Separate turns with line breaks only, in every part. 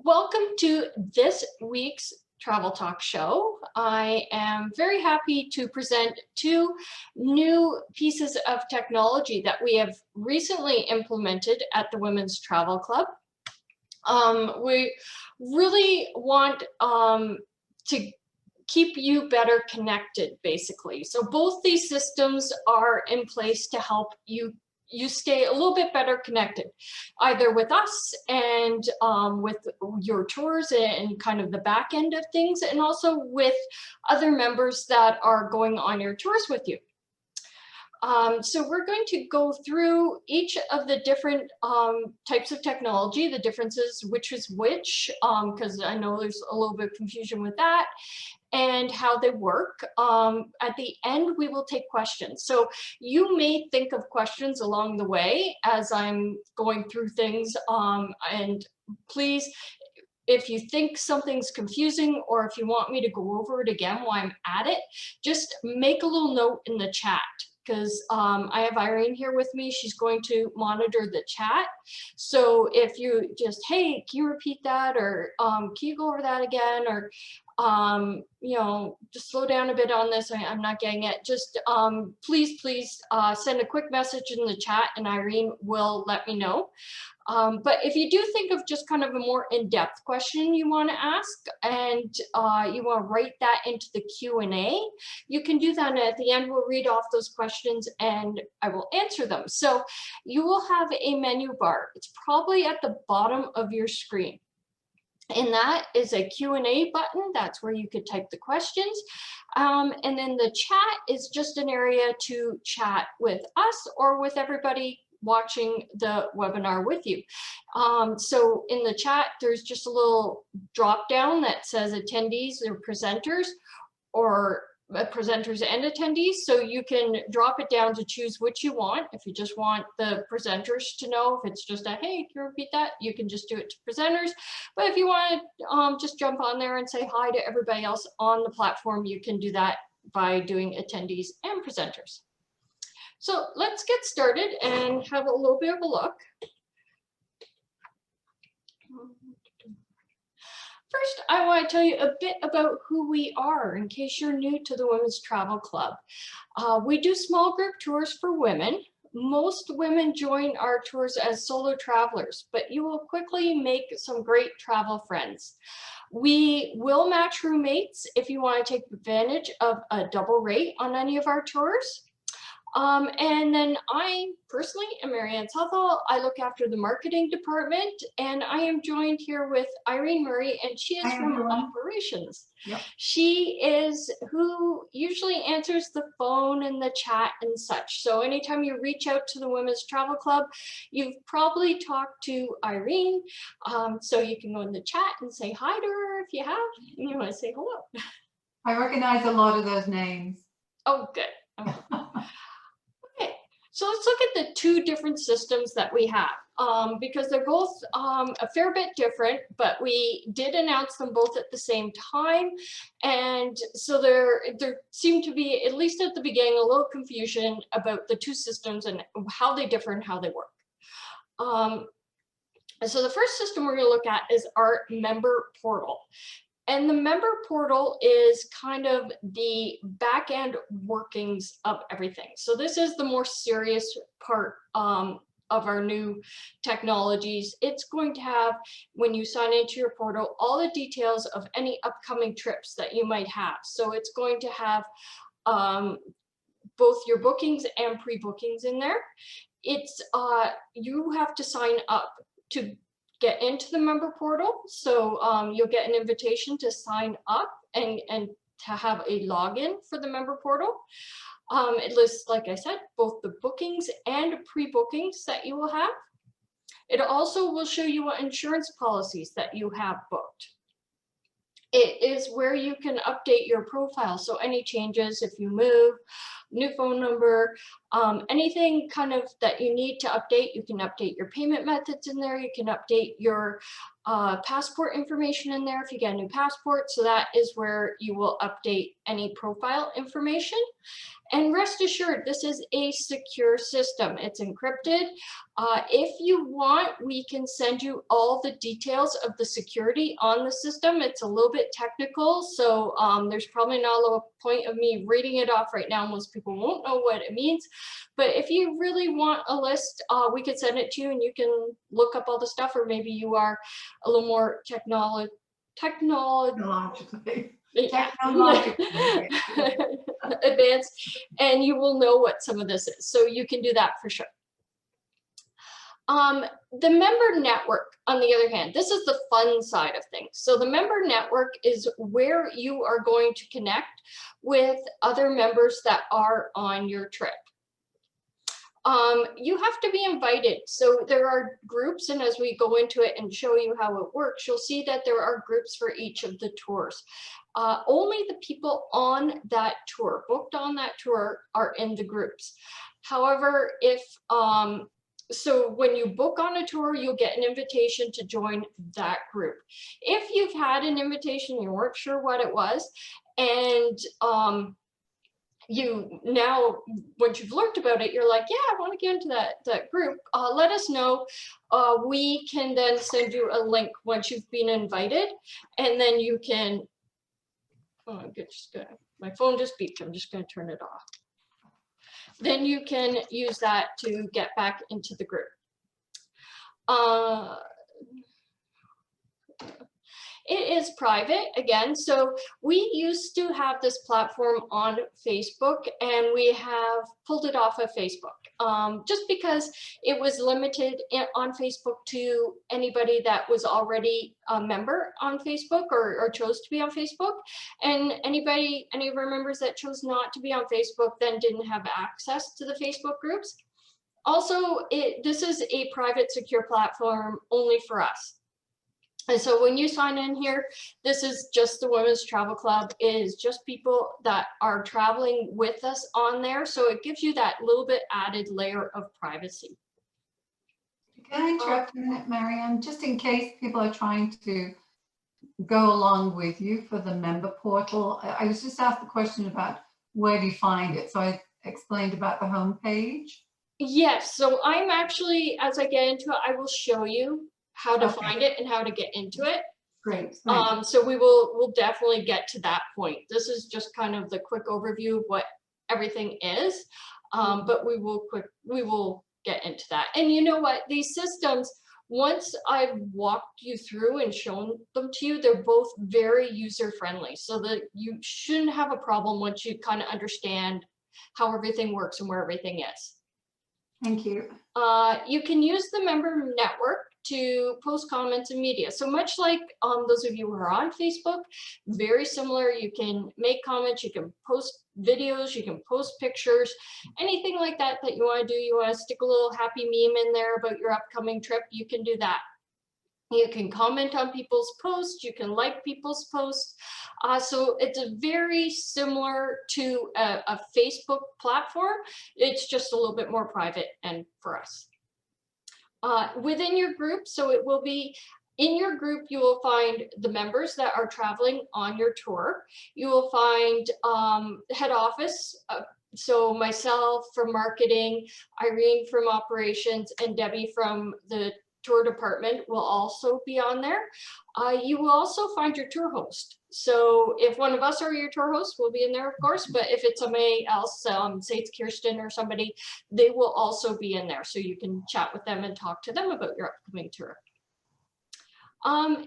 Welcome to this week's Travel Talk Show. I am very happy to present two new pieces of technology that we have recently implemented at the Women's Travel Club. We really want to keep you better connected, basically. So both these systems are in place to help you stay a little bit better connected, either with us and with your tours and kind of the back end of things, and also with other members that are going on your tours with you. So we're going to go through each of the different types of technology, the differences, which is which, because I know there's a little bit of confusion with that, and how they work. At the end, we will take questions. So you may think of questions along the way as I'm going through things, and please, if you think something's confusing or if you want me to go over it again while I'm at it, just make a little note in the chat, because I have Irene here with me. She's going to monitor the chat. So if you just, hey, can you repeat that? Or can you go over that again? Or, you know, just slow down a bit on this. I'm not getting it. Just please send a quick message in the chat and Irene will let me know. But if you do think of just kind of a more in-depth question you want to ask and you want to write that into the Q&A, you can do that. And at the end, we'll read off those questions and I will answer them. So you will have a menu bar. It's probably at the bottom of your screen. And that is a Q&A button. That's where you could type the questions. And then the chat is just an area to chat with us or with everybody watching the webinar with you. So in the chat, there's just a little drop down that says attendees or presenters, or presenters and attendees. So you can drop it down to choose which you want. If you just want the presenters to know, if it's just a, hey, can you repeat that? You can just do it to presenters. But if you want to just jump on there and say hi to everybody else on the platform, you can do that by doing attendees and presenters. So let's get started and have a little bit of a look. First, I want to tell you a bit about who we are in case you're new to the Women's Travel Club. We do small group tours for women. Most women join our tours as solo travelers, but you will quickly make some great travel friends. We will match roommates if you want to take advantage of a double rate on any of our tours. And then I personally am Marianne Southall. I look after the marketing department, and I am joined here with Irene Murray, and she is from operations. Yep. She is who usually answers the phone and the chat and such. So anytime you reach out to the Women's Travel Club, you've probably talked to Irene. So you can go in the chat and say hi to her if you have. You want to say hello.
I recognize a lot of those names.
Oh, good. Okay. So let's look at the two different systems that we have, because they're both a fair bit different, but we did announce them both at the same time. And so there seemed to be, at least at the beginning, a little confusion about the two systems and how they differ and how they work. So the first system we're going to look at is our member portal. And the member portal is kind of the back end workings of everything. So this is the more serious part of our new technologies. It's going to have, when you sign into your portal, all the details of any upcoming trips that you might have. So it's going to have both your bookings and pre-bookings in there. It's you have to sign up to get into the member portal. So you'll get an invitation to sign up and to have a login for the member portal. It lists, like I said, both the bookings and pre-bookings that you will have. It also will show you what insurance policies that you have booked. It is where you can update your profile. So any changes if you move, new phone number, anything kind of that you need to update. You can update your payment methods in there. You can update your passport information in there if you get a new passport. So that is where you will update any profile information. And rest assured, this is a secure system. It's encrypted. If you want, we can send you all the details of the security on the system. It's a little bit technical, so there's probably not a point of me reading it off right now. Most people won't know what it means. But if you really want a list, we could send it to you and you can look up all the stuff, or maybe you are a little more technologically advanced, and you will know what some of this is. So you can do that for sure. The member network, on the other hand, this is the fun side of things. So the member network is where you are going to connect with other members that are on your trip. You have to be invited. So there are groups, and as we go into it and show you how it works, you'll see that there are groups for each of the tours. Only the people on that tour, booked on that tour, are in the groups. However, if so when you book on a tour, you'll get an invitation to join that group. If you've had an invitation, you weren't sure what it was, and you now, once you've learned about it, you're like, yeah, I want to get into that group. Let us know. We can then send you a link once you've been invited, and then you can, my phone just beeped. I'm just going to turn it off. Then you can use that to get back into the group. It is private again. So we used to have this platform on Facebook, and we have pulled it off of Facebook just because it was limited on Facebook to anybody that was already a member on Facebook or chose to be on Facebook. And any of our members that chose not to be on Facebook then didn't have access to the Facebook groups. Also, this is a private, secure platform only for us. And so when you sign in here, this is just the Women's Travel Club. It is just people that are traveling with us on there. So it gives you that little bit added layer of privacy.
Can I interrupt a minute, Marianne? Just in case people are trying to go along with you for the member portal, I was just asked the question about where do you find it? So I explained about the home page.
Yes, so I'm actually, as I get into it, I will show you how to find it and how to get into it.
Great.
So we'll definitely get to that point. This is just kind of the quick overview of what everything is, but we will get into that. And you know what? These systems, once I've walked you through and shown them to you, they're both very user friendly, so that you shouldn't have a problem once you kind of understand how everything works and where everything is.
Thank you.
You can use the member network to post comments and media. So much like those of you who are on Facebook, very similar. You can make comments, you can post videos, you can post pictures, anything like that that you want to do. You want to stick a little happy meme in there about your upcoming trip, you can do that. You can comment on people's posts, you can like people's posts. So it's a very similar to a Facebook platform. It's just a little bit more private and for us. Within your group, so it will be in your group, you will find the members that are traveling on your tour. You will find head office, so myself from marketing, Irene from operations, and Debbie from the tour department will also be on there. You will also find your tour host. So if one of us are your tour host, we'll be in there, of course, but if it's somebody else, say it's Kirsten or somebody, they will also be in there. So you can chat with them and talk to them about your upcoming tour. And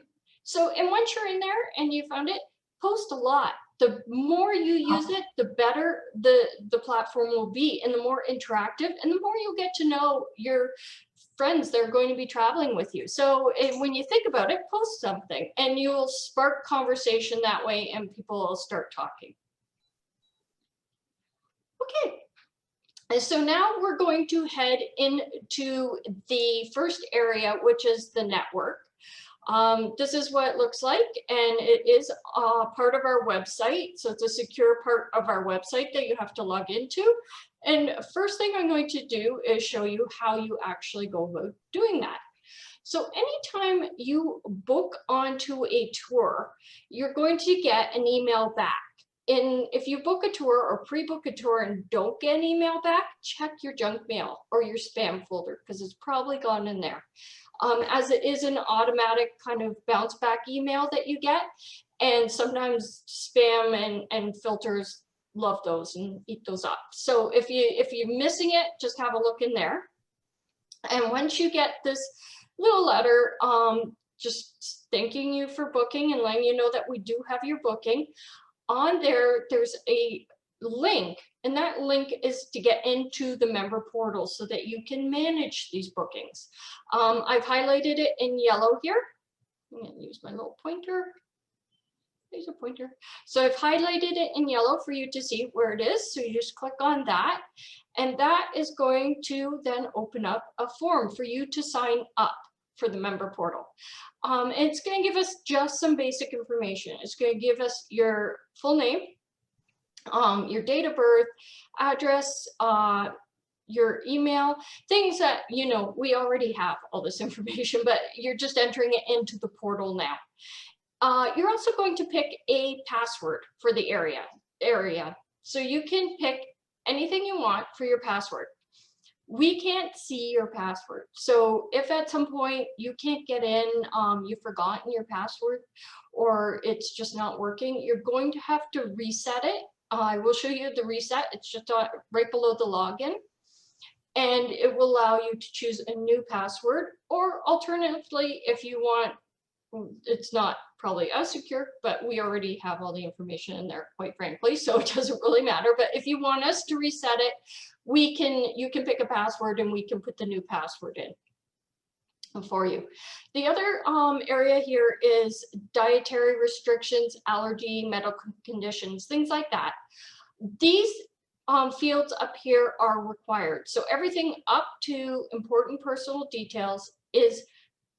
once you're in there and you found it, post a lot. The more you use it, the better the platform will be, and the more interactive, and the more you'll get to know your friends that are going to be traveling with you. So when you think about it, post something and you'll spark conversation that way and people will start talking. Okay, and so now we're going to head into the first area, which is the network. This is what it looks like, and it is part of our website. So it's a secure part of our website that you have to log into. And first thing I'm going to do is show you how you actually go about doing that. So anytime you book onto a tour, you're going to get an email back. And if you book a tour or pre-book a tour and don't get an email back, check your junk mail or your spam folder, because it's probably gone in there. As it is an automatic kind of bounce back email that you get. And sometimes spam and filters love those and eat those up. So if you're missing it, just have a look in there. And once you get this little letter, just thanking you for booking and letting you know that we do have your booking, on there, there's a link, and that link is to get into the member portal so that you can manage these bookings. I've highlighted it in yellow here. I'm going to use my little pointer. There's a pointer. So I've highlighted it in yellow for you to see where it is. So you just click on that, and that is going to then open up a form for you to sign up for the member portal. And it's going to give us just some basic information. It's going to give us your full name, your date of birth, address, your email, things that, you know, we already have all this information, but you're just entering it into the portal now. You're also going to pick a password for the area. So you can pick anything you want for your password. We can't see your password. So if at some point you can't get in, you've forgotten your password, or it's just not working, you're going to have to reset it. I will show you the reset. It's just right below the login. And it will allow you to choose a new password, or alternatively, if you want, it's not probably as secure, but we already have all the information in there, quite frankly, so it doesn't really matter. But if you want us to reset it, you can pick a password and we can put the new password in for you. The other area here is dietary restrictions, allergy, medical conditions, things like that. These fields up here are required. So everything up to important personal details is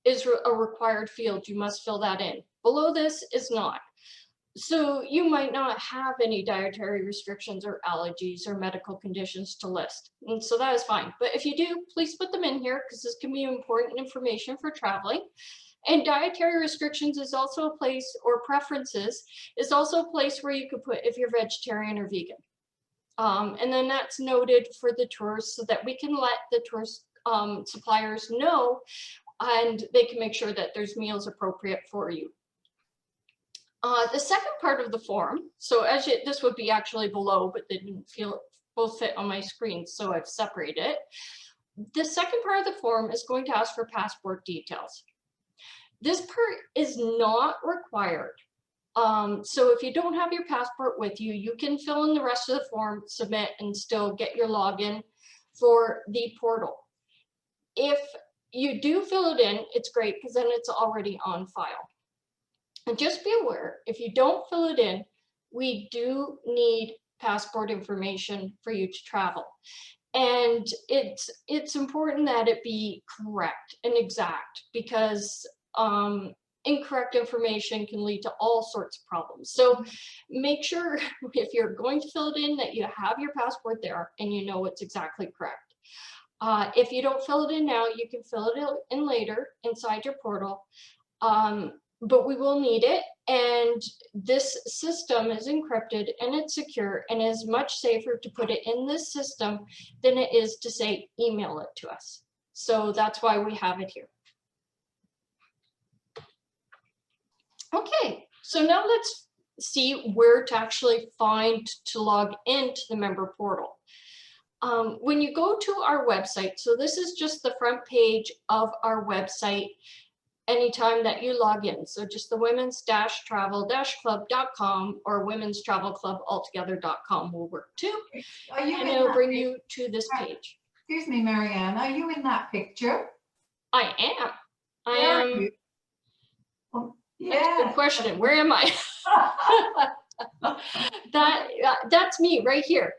a required field. You must fill that in. Below this is not. So you might not have any dietary restrictions or allergies or medical conditions to list. And so that is fine. But if you do, please put them in here, because this can be important information for traveling. And dietary restrictions is also a place, or preferences, is also a place where you could put if you're vegetarian or vegan. And then that's noted for the tours so that we can let the tourist suppliers know, and they can make sure that there's meals appropriate for you. The second part of the form, so this would be actually below, but they didn't both fit on my screen, so I've separated it. The second part of the form is going to ask for passport details. This part is not required. So if you don't have your passport with you, you can fill in the rest of the form, submit, and still get your login for the portal. If you do fill it in, it's great, because then it's already on file. And just be aware, if you don't fill it in, we do need passport information for you to travel. And it's important that it be correct and exact, because incorrect information can lead to all sorts of problems. So make sure if you're going to fill it in that you have your passport there and you know it's exactly correct. If you don't fill it in now, you can fill it in later inside your portal. But we will need it, and this system is encrypted and it's secure, and is much safer to put it in this system than it is to say email it to us. So that's why we have it here. Okay, so now let's see where to actually find to log into the member portal. When you go to our website, so this is just the front page of our website anytime that you log in. So just the women's-travel-club.com or women's-travel-club-altogether.com will work too. And it'll bring you to this page.
Excuse me, Marianne, are you in that picture?
I am. I am.
Well,
yeah. That's a good question. Where am I? That's me right here.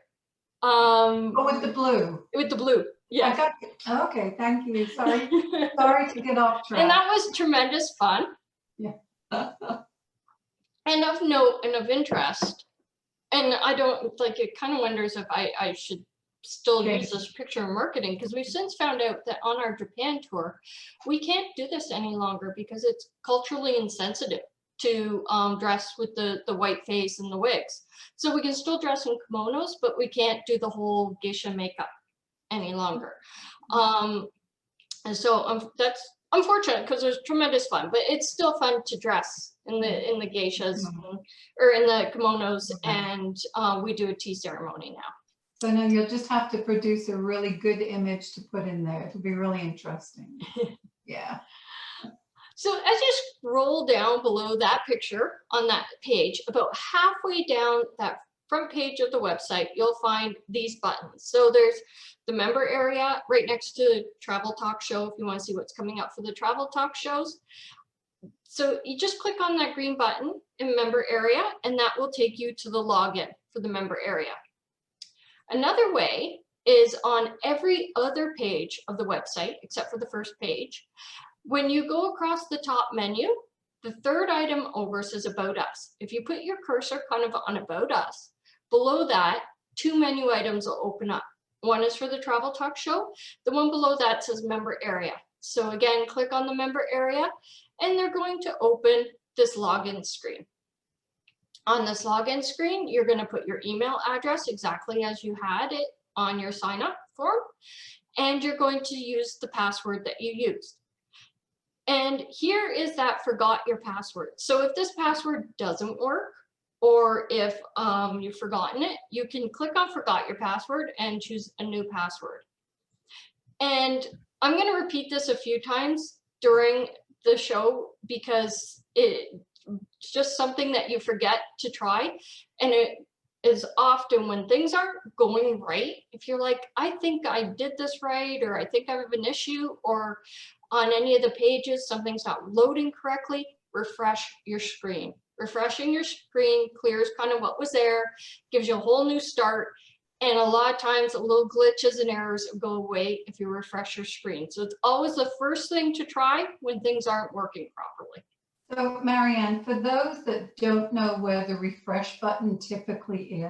Oh, with the blue.
With the blue. Yes.
Okay, thank you. Sorry to get off track.
And that was tremendous fun.
Yeah.
And of note and of interest, and I don't like, it kind of wonders if I should still
Okay.
use this picture in marketing, because we've since found out that on our Japan tour, we can't do this any longer because it's culturally insensitive to dress with the white face and the wigs. So we can still dress in kimonos, but we can't do the whole geisha makeup any longer. And so that's unfortunate because it was tremendous fun, but it's still fun to dress in the geishas or in the kimonos, and we do a tea ceremony now.
So now you'll just have to produce a really good image to put in there. It'll be really interesting. Yeah.
So as you scroll down below that picture on that page, about halfway down that front page of the website, you'll find these buttons. So there's the member area right next to Travel Talk Show if you want to see what's coming up for the Travel Talk shows. So you just click on that green button in member area, and that will take you to the login for the member area. Another way is on every other page of the website, except for the first page. When you go across the top menu, the third item over says About Us. If you put your cursor kind of on About Us, below that, 2 menu items will open up. One is for the Travel Talk Show. The one below that says Member Area. So again, click on the member area, and they're going to open this login screen. On this login screen, you're going to put your email address exactly as you had it on your sign up form, and you're going to use the password that you used. And here is that forgot your password. So if this password doesn't work, or if you've forgotten it, you can click on forgot your password and choose a new password. And I'm going to repeat this a few times during the show because it's just something that you forget to try. And it is often when things aren't going right, if you're like, I think I did this right, or I think I have an issue, or on any of the pages, something's not loading correctly, refresh your screen. Refreshing your screen clears kind of what was there, gives you a whole new start. And a lot of times, little glitches and errors go away if you refresh your screen. So it's always the first thing to try when things aren't working properly.
So Marianne, for those that don't know where the refresh button typically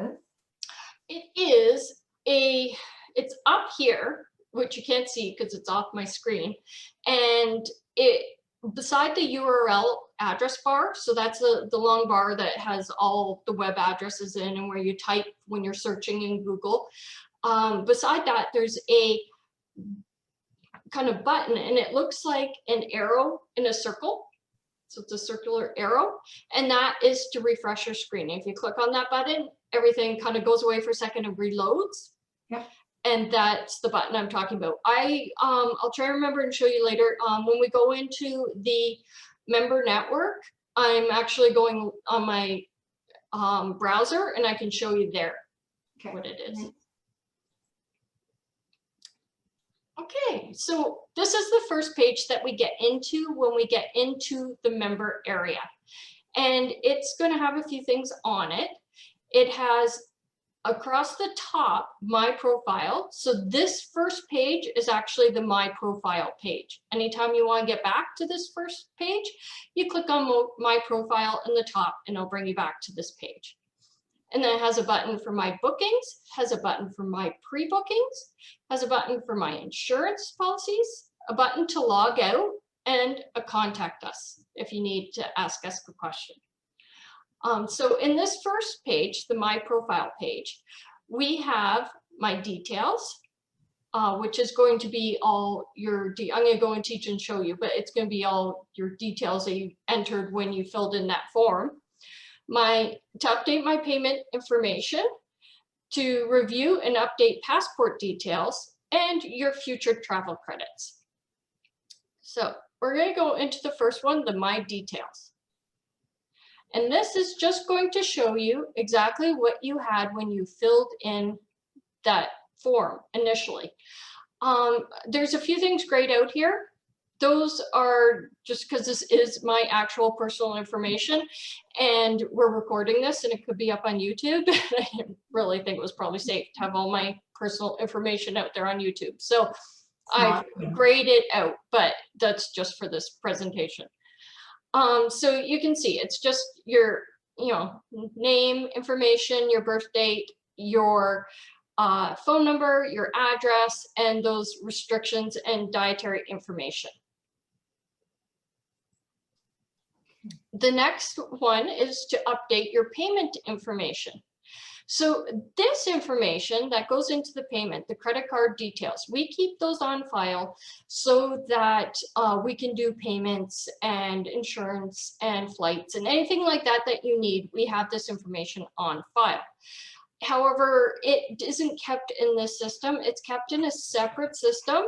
is?
It's up here, which you can't see because it's off my screen. And beside the URL address bar, so that's the long bar that has all the web addresses in and where you type when you're searching in Google. Beside that, there's a kind of button, and it looks like an arrow in a circle. So it's a circular arrow, and that is to refresh your screen. If you click on that button, everything kind of goes away for a second and reloads.
Yep.
And that's the button I'm talking about. I'll try to remember and show you later. When we go into the member network, I'm actually going on my browser, and I can show you there what it is. Okay, so this is the first page that we get into when we get into the member area. And it's going to have a few things on it. It has across the top, my profile. So this first page is actually the my profile page. Anytime you want to get back to this first page, you click on my profile in the top, and it'll bring you back to this page. And then it has a button for my bookings, has a button for my pre-bookings, has a button for my insurance policies, a button to log out, and a contact us if you need to ask us a question. So in this first page, the My Profile page, we have my details, which is going to be all your, I'm going to go and teach and show you, but it's going to be all your details that you entered when you filled in that form. To update my payment information, to review and update passport details, and your future travel credits. So we're going to go into the first one, the My Details. And this is just going to show you exactly what you had when you filled in that form initially. There's a few things grayed out here. Those are just because this is my actual personal information, and we're recording this and it could be up on YouTube. I really think it was probably safe to have all my personal information out there on YouTube. So
Smart.
I've grayed it out, but that's just for this presentation. So you can see it's just your, name, information, your birth date, your phone number, your address, and those restrictions and dietary information. The next one is to update your payment information. So this information that goes into the payment, the credit card details, we keep those on file so that we can do payments and insurance and flights and anything like that that you need. We have this information on file. However, it isn't kept in this system. It's kept in a separate system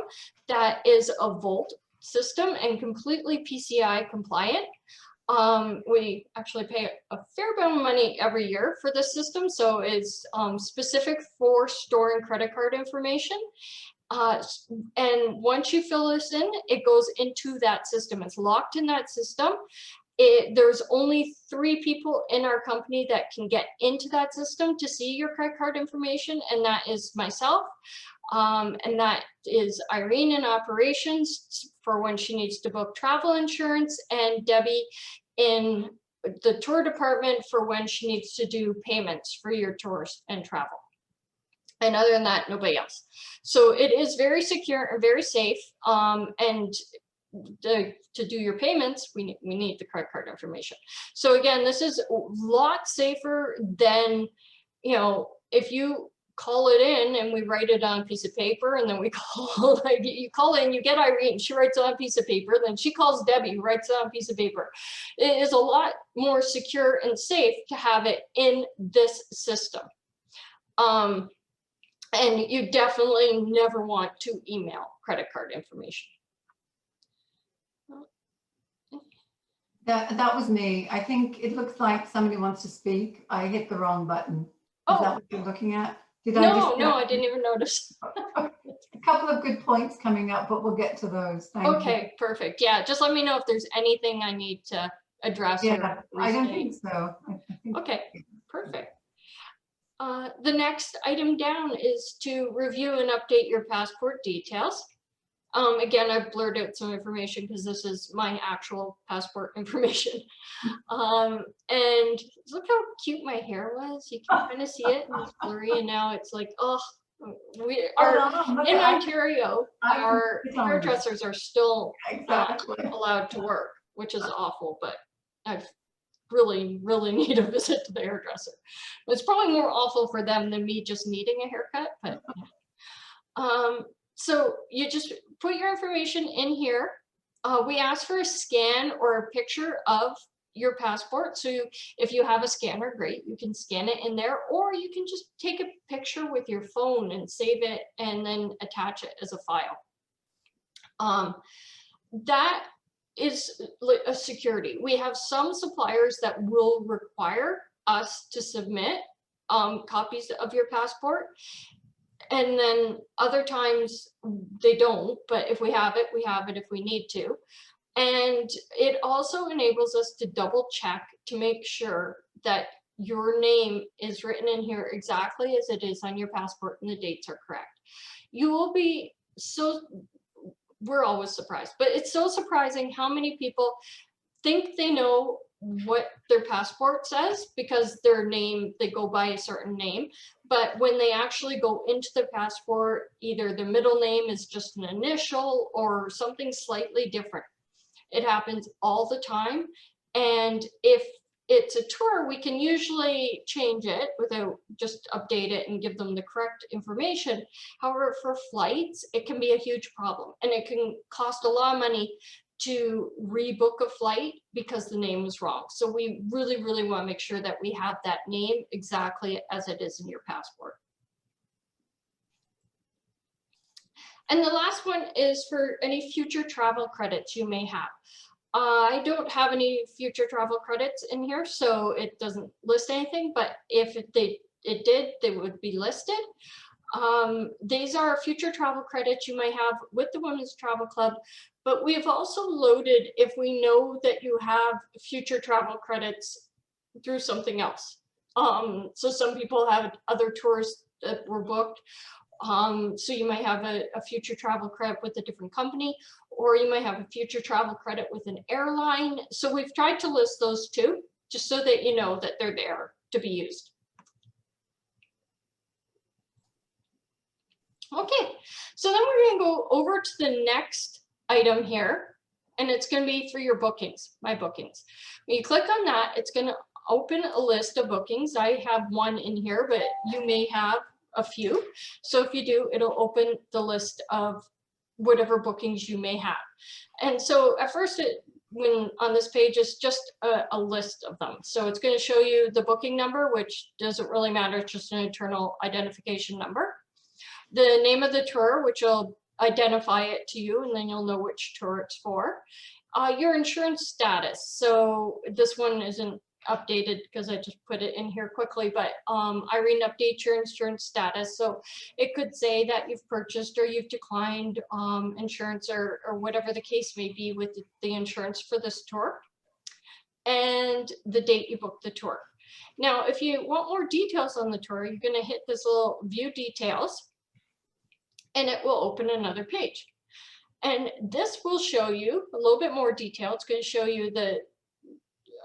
that is a Vault system and completely PCI compliant. We actually pay a fair amount of money every year for this system, so it's specific for storing credit card information. And once you fill this in, it goes into that system. It's locked in that system. There's only 3 people in our company that can get into that system to see your credit card information, and that is myself, and that is Irene in operations for when she needs to book travel insurance, and Debbie in the tour department for when she needs to do payments for your tours and travel. And other than that, nobody else. So it is very secure and very safe, and to do your payments, we need the credit card information. So again, this is a lot safer than, if you call it in and we write it on a piece of paper, and then we call, like you call in, you get Irene, she writes it on a piece of paper, then she calls Debbie, who writes it on a piece of paper. It is a lot more secure and safe to have it in this system. And you definitely never want to email credit card information.
That was me. I think it looks like somebody wants to speak. I hit the wrong button. Is that what you're looking at?
No, I didn't even notice.
A couple of good points coming up, but we'll get to those. Thank you.
Okay, perfect. Yeah, just let me know if there's anything I need to address.
Yeah, I don't think so.
Okay, perfect. The next item down is to review and update your passport details. Again, I've blurred out some information because this is my actual passport information. And look how cute my hair was. You can kind of see it, and it's blurry, and now it's like, oh, we are in Ontario. Our hairdressers are still not allowed to work, which is awful, but I've really need a visit to the hairdresser. It's probably more awful for them than me just needing a haircut, but so you just put your information in here. We ask for a scan or a picture of your passport. So if you have a scanner, great, you can scan it in there, or you can just take a picture with your phone and save it and then attach it as a file. That is a security. We have some suppliers that will require us to submit copies of your passport. And then other times they don't, but if we have it, we have it if we need to. And it also enables us to double check to make sure that your name is written in here exactly as it is on your passport and the dates are correct. You will be we're always surprised, but it's so surprising how many people think they know what their passport says because their name, they go by a certain name. But when they actually go into the passport, either their middle name is just an initial or something slightly different. It happens all the time. And if it's a tour, we can usually change it without just update it and give them the correct information. However, for flights, it can be a huge problem, and it can cost a lot of money to rebook a flight because the name was wrong. So we really want to make sure that we have that name exactly as it is in your passport. And the last one is for any future travel credits you may have. I don't have any future travel credits in here, so it doesn't list anything, but if it did, they would be listed. These are future travel credits you may have with the Women's Travel Club, but we have also loaded if we know that you have future travel credits through something else. So some people have other tours that were booked, So you might have a future travel credit with a different company, or you might have a future travel credit with an airline. So we've tried to list those two, just so that you know that they're there to be used. Okay, so then we're going to go over to the next item here, and it's going to be for your bookings, my bookings. When you click on that, it's going to open a list of bookings. I have one in here, but you may have a few. So if you do, it'll open the list of whatever bookings you may have. And so at first, when on this page is just a list of them. So it's going to show you the booking number, which doesn't really matter, it's just an internal identification number. The name of the tour, which will identify it to you, and then you'll know which tour it's for. Your insurance status. So this one isn't updated because I just put it in here quickly, but Irene updates your insurance status. So it could say that you've purchased or you've declined insurance, or whatever the case may be with the insurance for this tour, and the date you booked the tour. Now, if you want more details on the tour, you're going to hit this little view details, and it will open another page. And this will show you a little bit more detail. It's going to show you the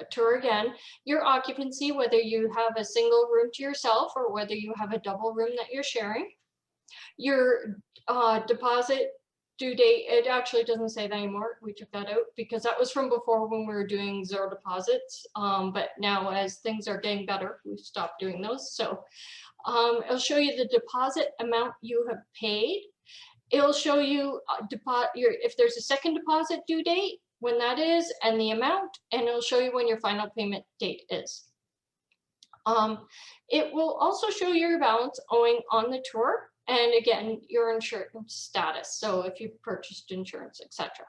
tour again, your occupancy, whether you have a single room to yourself or whether you have a double room that you're sharing, your deposit due date. It actually doesn't say that anymore. We took that out because that was from before when we were doing zero deposits. But now as things are getting better, we've stopped doing those. So it'll show you the deposit amount you have paid. It'll show you if there's a second deposit due date, when that is, and the amount, and it'll show you when your final payment date is. It will also show your balance owing on the tour, and again, your insurance status. So if you've purchased insurance, etc.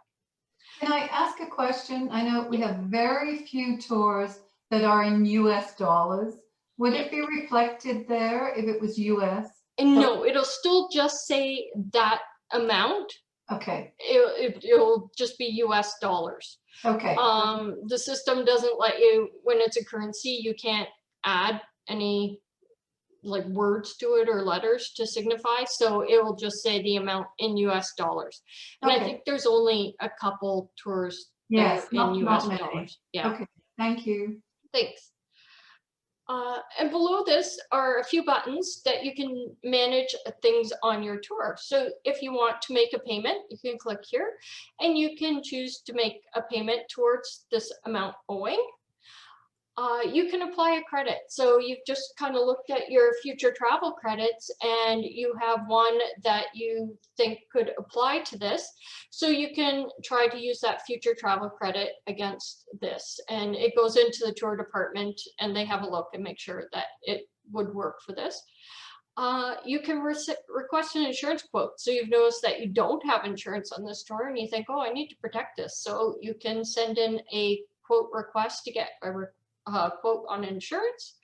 Can I ask a question? I know we have very few tours that are in US dollars. Would it be reflected there if it was US?
And no, it'll still just say that amount.
Okay.
It'll just be US dollars.
Okay.
The system doesn't let you, when it's a currency, you can't add any like words to it or letters to signify. So it will just say the amount in US dollars. And
Okay.
I think there's only a couple tours
yes,
in US dollars. Yeah.
Okay. Thank you.
Thanks. And below this are a few buttons that you can manage things on your tour. So if you want to make a payment, you can click here and you can choose to make a payment towards this amount owing. You can apply a credit. So you've just kind of looked at your future travel credits and you have one that you think could apply to this. So you can try to use that future travel credit against this. And it goes into the tour department and they have a look and make sure that it would work for this. You can request an insurance quote. So you've noticed that you don't have insurance on this tour and you think, oh, I need to protect this. So you can send in a quote request to get a quote on insurance,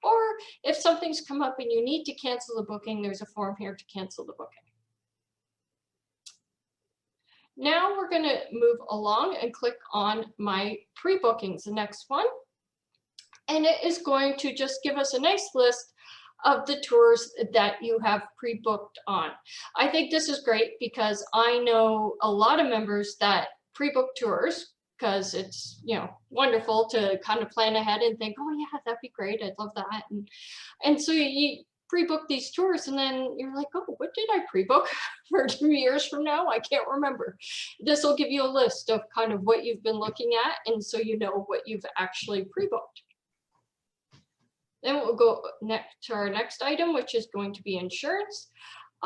or if something's come up and you need to cancel the booking, there's a form here to cancel the booking. Now we're going to move along and click on my pre-bookings, the next one, and it is going to just give us a nice list of the tours that you have pre-booked on. I think this is great because I know a lot of members that pre-book tours because it's, you know, wonderful to kind of plan ahead and think, oh yeah, that'd be great, I'd love that. And so you pre-book these tours and then you're like, oh, what did I pre-book for 2 years from now? I can't remember. This will give you a list of kind of what you've been looking at, and so you know what you've actually pre-booked. Then we'll go next to our next item, which is going to be insurance.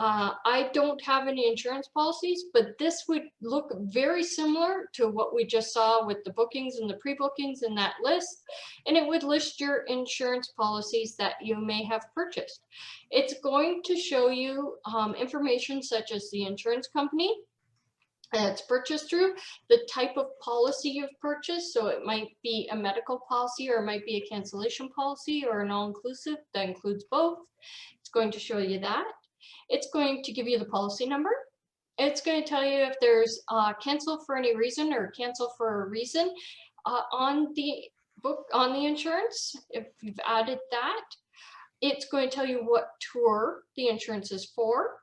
I don't have any insurance policies, but this would look very similar to what we just saw with the bookings and the pre-bookings in that list. And it would list your insurance policies that you may have purchased. It's going to show you information such as the insurance company that it's purchased through, the type of policy you've purchased. So it might be a medical policy, or it might be a cancellation policy, or an all-inclusive that includes both. It's going to show you that. It's going to give you the policy number. It's going to tell you if there's cancel for any reason or cancel for a reason on the book, on the insurance, if you've added that. It's going to tell you what tour the insurance is for.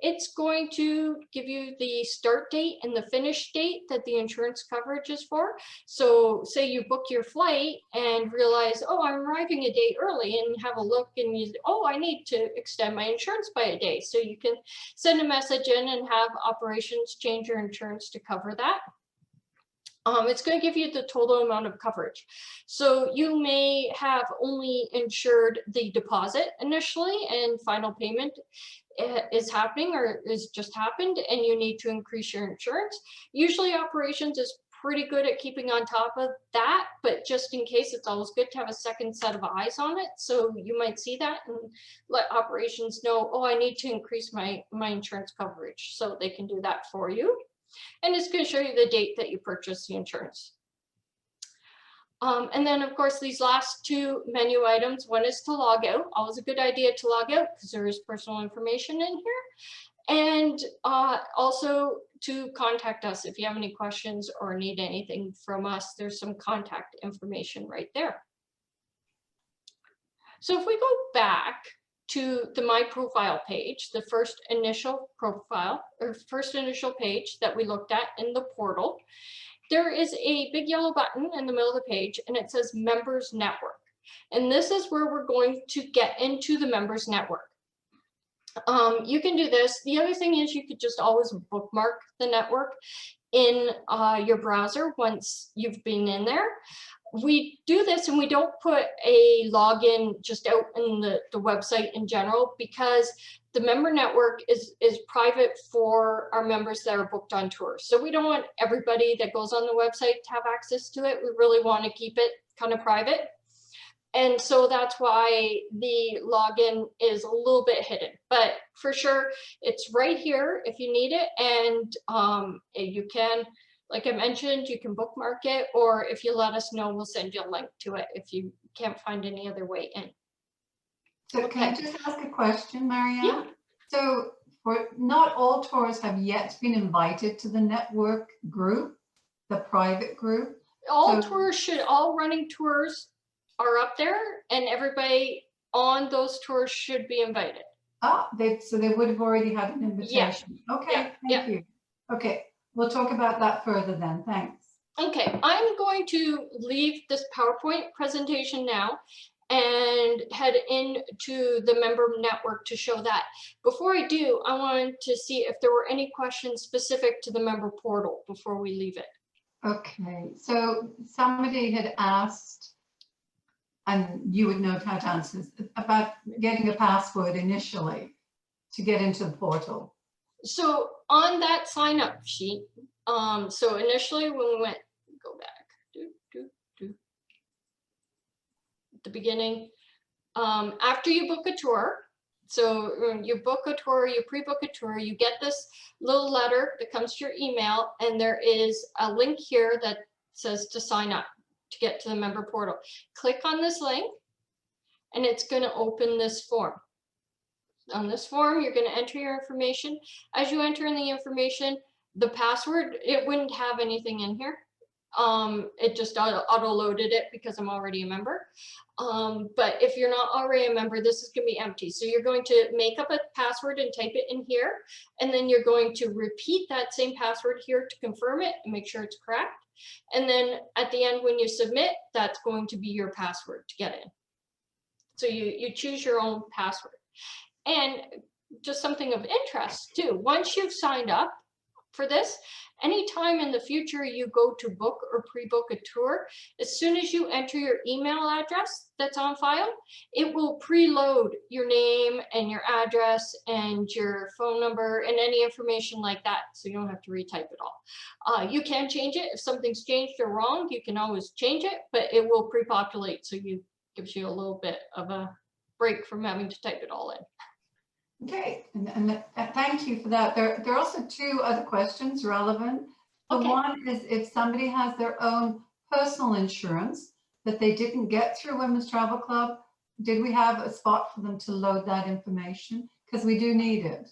It's going to give you the start date and the finish date that the insurance coverage is for. So say you book your flight and realize, oh, I'm arriving a day early, and have a look and you, oh, I need to extend my insurance by a day. So you can send a message in and have operations change your insurance to cover that. It's going to give you the total amount of coverage. So you may have only insured the deposit initially, and final payment is happening or is just happened, and you need to increase your insurance. Usually operations is pretty good at keeping on top of that, but just in case, it's always good to have a second set of eyes on it. So you might see that and let operations know, oh, I need to increase my insurance coverage, so they can do that for you. And it's going to show you the date that you purchased the insurance. And then, of course, these last two menu items, one is to log out. Always a good idea to log out because there is personal information in here. And also to contact us if you have any questions or need anything from us. There's some contact information right there. So if we go back to the My Profile page, the first initial profile or first initial page that we looked at in the portal, there is a big yellow button in the middle of the page and it says Members Network. And this is where we're going to get into the Members Network. You can do this. The other thing is you could just always bookmark the network in your browser once you've been in there. We do this and we don't put a login just out in the website in general, because the member network is private for our members that are booked on tours. So we don't want everybody that goes on the website to have access to it. We really want to keep it kind of private. And so that's why the login is a little bit hidden, but for sure it's right here if you need it. And you can, like I mentioned, you can bookmark it, or if you let us know, we'll send you a link to it if you can't find any other way in.
So can I just ask a question, Marianne?
Yeah.
So not all tours have yet been invited to the network group, the private group.
All running tours are up there, and everybody on those tours should be invited.
So they would have already had an invitation. Yeah. Okay, thank you. Okay, we'll talk about that further then. Thanks.
Okay, I'm going to leave this PowerPoint presentation now and head into the member network to show that. Before I do, I wanted to see if there were any questions specific to the member portal before we leave it.
Okay, so somebody had asked, and you would know how to answer this, about getting a password initially to get into the portal.
So on that sign up sheet, so initially when we went, go back, at the beginning, after you book a tour, so when you book a tour, you pre-book a tour, you get this little letter that comes to your email, and there is a link here that says to sign up to get to the member portal. Click on this link and it's going to open this form. On this form, you're going to enter your information. As you enter in the information, the password, it wouldn't have anything in here. It just auto-loaded it because I'm already a member. But if you're not already a member, this is going to be empty. So you're going to make up a password and type it in here. And then you're going to repeat that same password here to confirm it and make sure it's correct. And then at the end, when you submit, that's going to be your password to get in. So you choose your own password. And just something of interest too, once you've signed up for this, anytime in the future you go to book or pre-book a tour, as soon as you enter your email address that's on file, it will preload your name and your address and your phone number and any information like that, so you don't have to retype it all. You can change it. If something's changed or wrong, you can always change it, but it will pre-populate, so it gives you a little bit of a break from having to type it all in.
Okay, and thank you for that. There are also two other questions relevant. The one is if somebody has their own personal insurance that they didn't get through Women's Travel Club, did we have a spot for them to load that information? Because we do need it.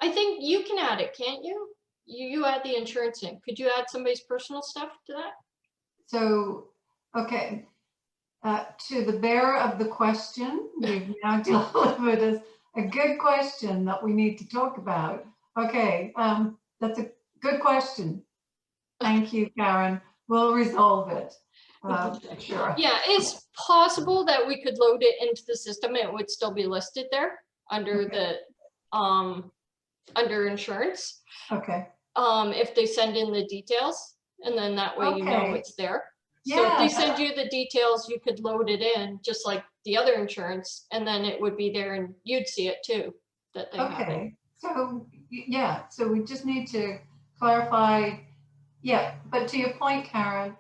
I think you can add it, can't you? You add the insurance in. Could you add somebody's personal stuff to that?
So, okay. To the bearer of the question, you've now delivered us a good question that we need to talk about. Okay, that's a good question. Thank you, Karen. We'll resolve it. Sure.
Yeah, it's possible that we could load it into the system and it would still be listed there under
Okay.
the under insurance.
Okay.
If they send in the details, and then that way you know
Okay.
it's there. So if
Yeah,
they send you the details, you could load it in just like the other insurance, and then it would be there and you'd see it too, that they have it.
okay. So, yeah, so we just need to clarify. Yeah, but to your point, Karen,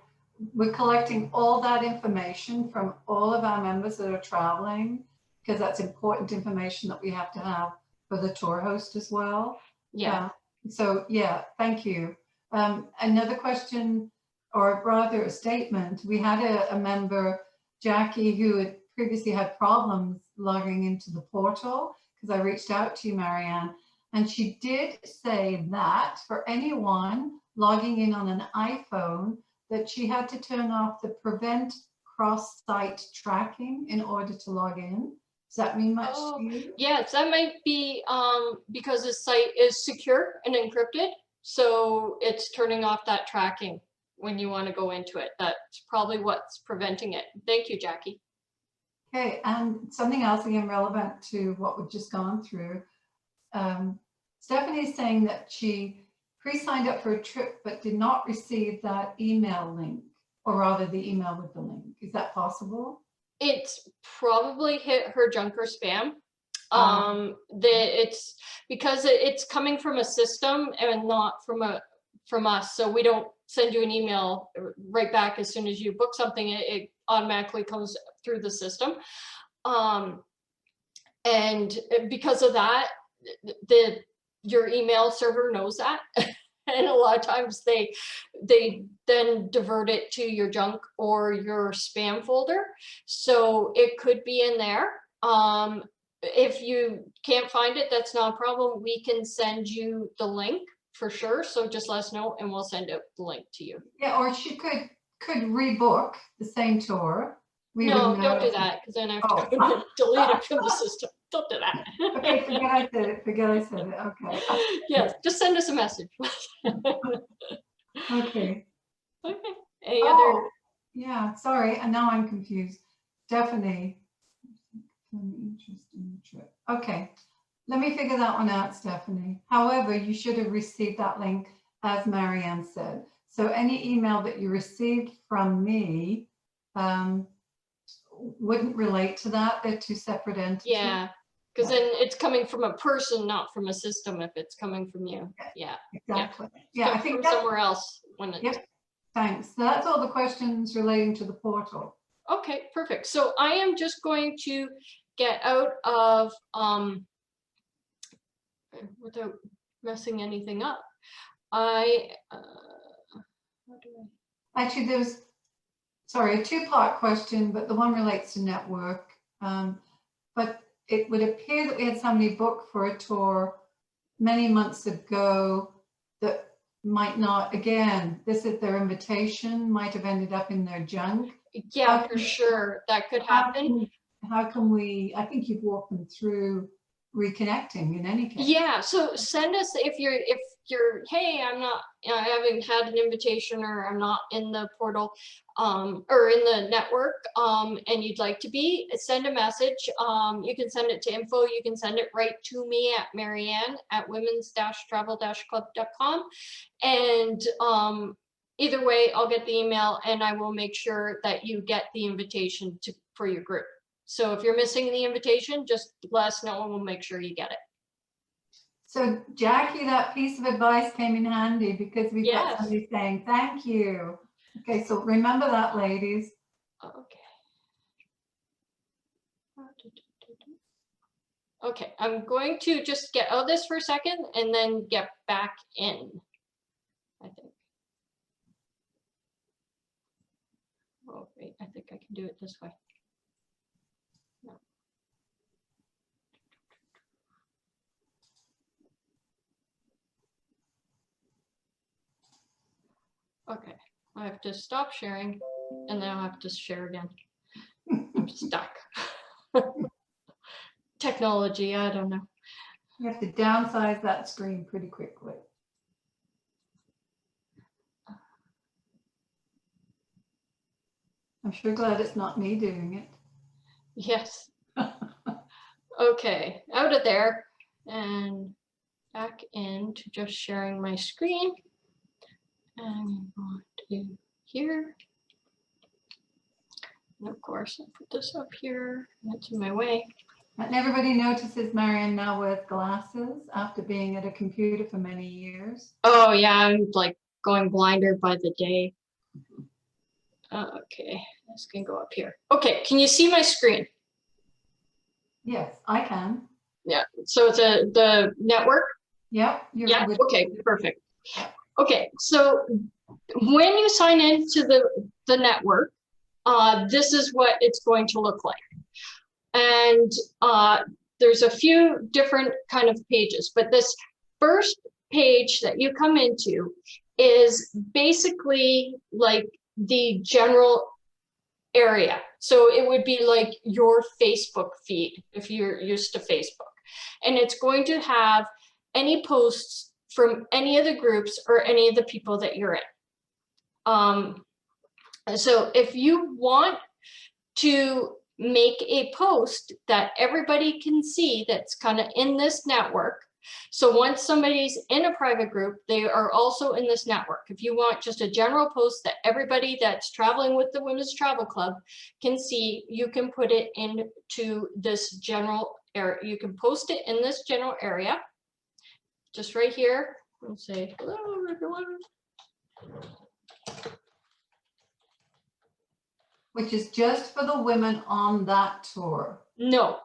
we're collecting all that information from all of our members that are traveling, because that's important information that we have to have for the tour host as well.
Yeah.
So yeah, thank you. Another question, or rather a statement, we had a member, Jackie, who had previously had problems logging into the portal, because I reached out to you, Marianne, and she did say that for anyone logging in on an iPhone, that she had to turn off the prevent cross-site tracking in order to log in. Does that mean much to you?
Yes, that might be because the site is secure and encrypted. So it's turning off that tracking when you want to go into it. That's probably what's preventing it. Thank you, Jackie.
Okay, and something else again relevant to what we've just gone through. Stephanie's saying that she pre-signed up for a trip but did not receive that email link, or rather the email with the link. Is that possible?
It's probably hit her junk or spam. It's because it's coming from a system and not from us. So we don't send you an email right back as soon as you book something. It automatically comes through the system. And because of that, your email server knows that. And a lot of times they then divert it to your junk or your spam folder. So it could be in there. If you can't find it, that's not a problem. We can send you the link for sure. So just let us know and we'll send out the link to you.
Yeah, or she could rebook the same tour.
No, don't do that, because then I have to delete it from the system. Don't do that.
Okay, forget I said it. Forget I said it. Okay.
Yes, just send us a message.
Okay.
Okay. Any other?
Yeah, sorry, and now I'm confused. Stephanie, interest in the trip. Okay, let me figure that one out, Stephanie. However, you should have received that link, as Marianne said. So any email that you received from me wouldn't relate to that. They're two separate entities.
Yeah, because then it's coming from a person, not from a system. If it's coming from you, yeah,
exactly.
Yeah, I think from somewhere else when it's.
Yep. Thanks. So that's all the questions relating to the portal.
Okay, perfect. So I am just going to get out of without messing anything up.
Actually, there's, sorry, a two-part question, but the one relates to network. But it would appear that we had somebody booked for a tour many months ago that might not, again, this is their invitation, might have ended up in their junk.
Yeah, for sure, that could happen.
How can we, I think you've walked them through reconnecting in any case.
Yeah, so send us if you're hey, I'm not, I haven't had an invitation, or I'm not in the portal or in the network and you'd like to be, send a message. You can send it to info, you can send it right to me at marianne@women's-travel-club.com, and either way I'll get the email and I will make sure that you get the invitation for your group. So if you're missing the invitation, just let us know and we'll make sure you get it.
So Jackie, that piece of advice came in handy, because we've got somebody saying thank you. Okay, so remember that, ladies.
Okay. Okay, I'm going to just get out of this for a second and then get back in, I think. Oh, wait, I think I can do it this way. No. Okay, I have to stop sharing and then I'll have to share again. I'm stuck. Technology, I don't know.
You have to downsize that screen pretty quickly. I'm sure glad it's not me doing it.
Yes. Okay, out of there and back into just sharing my screen. And go to here. And of course, I'll put this up here. That's in my way.
And everybody notices Marianne now wears glasses after being at a computer for many years.
Oh yeah, I'm like going blinder by the day. Okay, this can go up here. Okay, can you see my screen?
Yes, I can.
Yeah, so it's the network?
Yep.
Yeah, okay, perfect.
Yep.
Okay, so when you sign into the network, this is what it's going to look like. And there's a few different kind of pages, but this first page that you come into is basically like the general area. So it would be like your Facebook feed if you're used to Facebook. And it's going to have any posts from any of the groups or any of the people that you're in. So if you want to make a post that everybody can see that's kind of in this network, so once somebody's in a private group, they are also in this network. If you want just a general post that everybody that's traveling with the Women's Travel Club can see, you can put it into this general area. You can post it in this general area, just right here, and say, hello, everyone.
Which is just for the women on that tour.
No,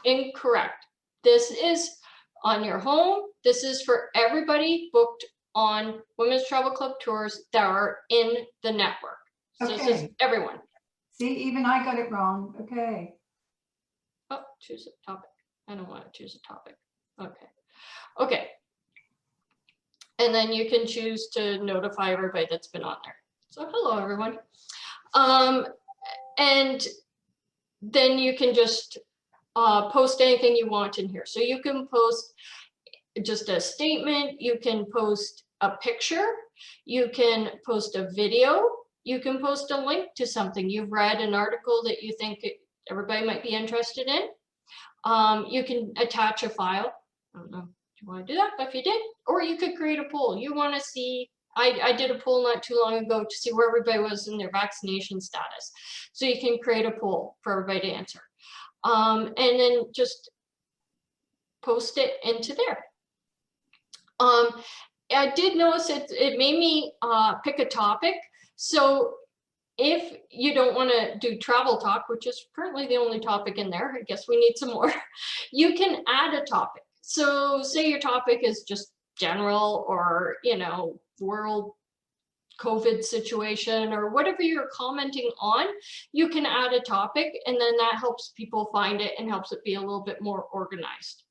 incorrect. This is on your home. This is for everybody booked on Women's Travel Club tours that are in the network. So
Okay.
this is everyone.
See, even I got it wrong. Okay.
Oh, choose a topic. I don't want to choose a topic. Okay. Okay. And then you can choose to notify everybody that's been on there. So hello, everyone. And then you can just post anything you want in here. So you can post just a statement, you can post a picture, you can post a video, you can post a link to something you've read, an article that you think everybody might be interested in. You can attach a file. I don't know if you want to do that, but if you did, or you could create a poll. You want to see, I did a poll not too long ago to see where everybody was in their vaccination status. So you can create a poll for everybody to answer. And then just post it into there. I did notice it made me pick a topic. So if you don't want to do travel talk, which is currently the only topic in there, I guess we need some more, you can add a topic. So say your topic is just general or, you know, world COVID situation or whatever you're commenting on, you can add a topic, and then that helps people find it and helps it be a little bit more organized.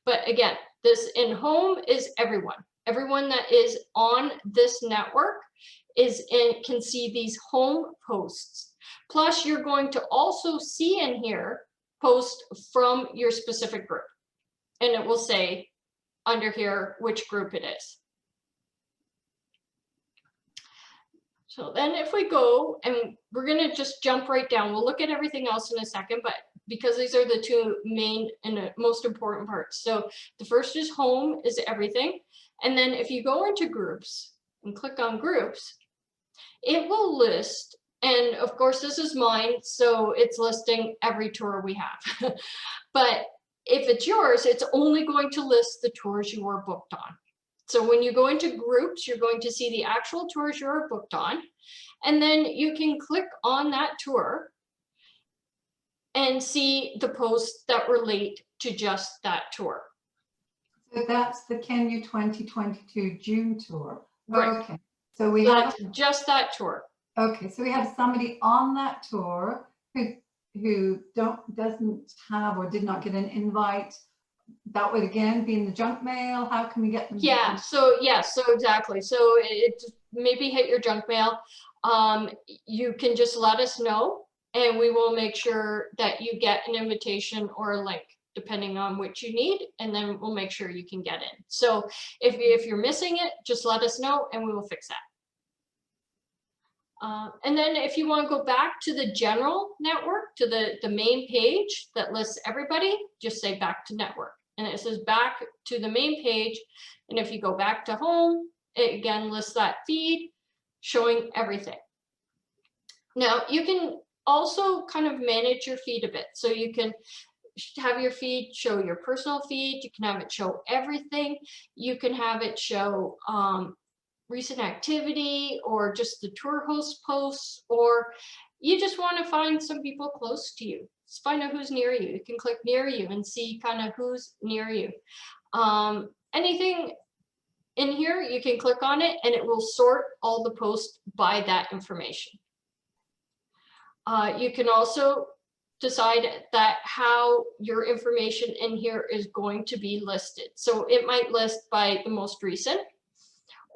But again, this in home is everyone. Everyone that is on this network can see these home posts. Plus, you're going to also see in here posts from your specific group. And it will say under here which group it is. So then if we go, and we're going to just jump right down, we'll look at everything else in a second, but because these are the two main and most important parts. So the first is home, is everything. And then if you go into groups and click on groups, it will list, and of course this is mine, so it's listing every tour we have. But if it's yours, it's only going to list the tours you were booked on. So when you go into groups, you're going to see the actual tours you're booked on, and then you can click on that tour and see the posts that relate to just that tour.
So that's the Kenya 2022 June tour.
Right.
Okay. So we
So
have
that's just that tour.
Okay, so we have somebody on that tour who doesn't have or did not get an invite. That would again be in the junk mail. How can we get them?
Yeah, so exactly. So it maybe hit your junk mail. You can just let us know and we will make sure that you get an invitation or a link depending on what you need, and then we'll make sure you can get in. So if you're missing it, just let us know and we will fix that. And then if you want to go back to the general network, to the main page that lists everybody, just say back to network. And it says back to the main page. And if you go back to home, it again lists that feed showing everything. Now you can also kind of manage your feed a bit. So you can have your feed show your personal feed. You can have it show everything. You can have it show recent activity, or just the tour host posts, or you just want to find some people close to you. Just find out who's near you. You can click near you and see kind of who's near you. Anything in here, you can click on it and it will sort all the posts by that information. You can also decide that how your information in here is going to be listed. So it might list by the most recent,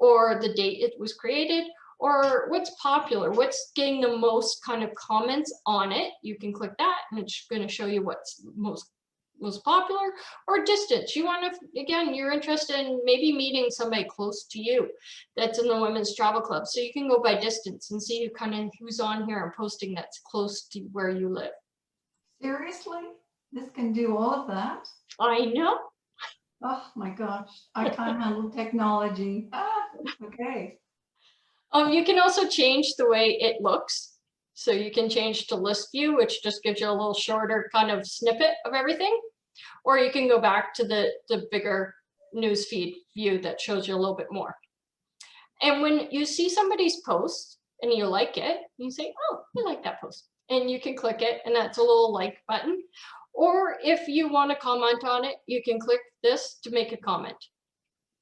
or the date it was created, or what's popular, what's getting the most kind of comments on it. You can click that and it's going to show you what's most popular, or distance. You want to, again, you're interested in maybe meeting somebody close to you that's in the Women's Travel Club. So you can go by distance and see who's on here and posting that's close to where you live.
Seriously? This can do all of that?
I know.
Oh my gosh, I can't handle technology. Okay.
You can also change the way it looks. So you can change to list view, which just gives you a little shorter kind of snippet of everything. Or you can go back to the bigger newsfeed view that shows you a little bit more. And when you see somebody's post and you like it, you say, oh, I like that post. And you can click it, and that's a little like button. Or if you want to comment on it, you can click this to make a comment.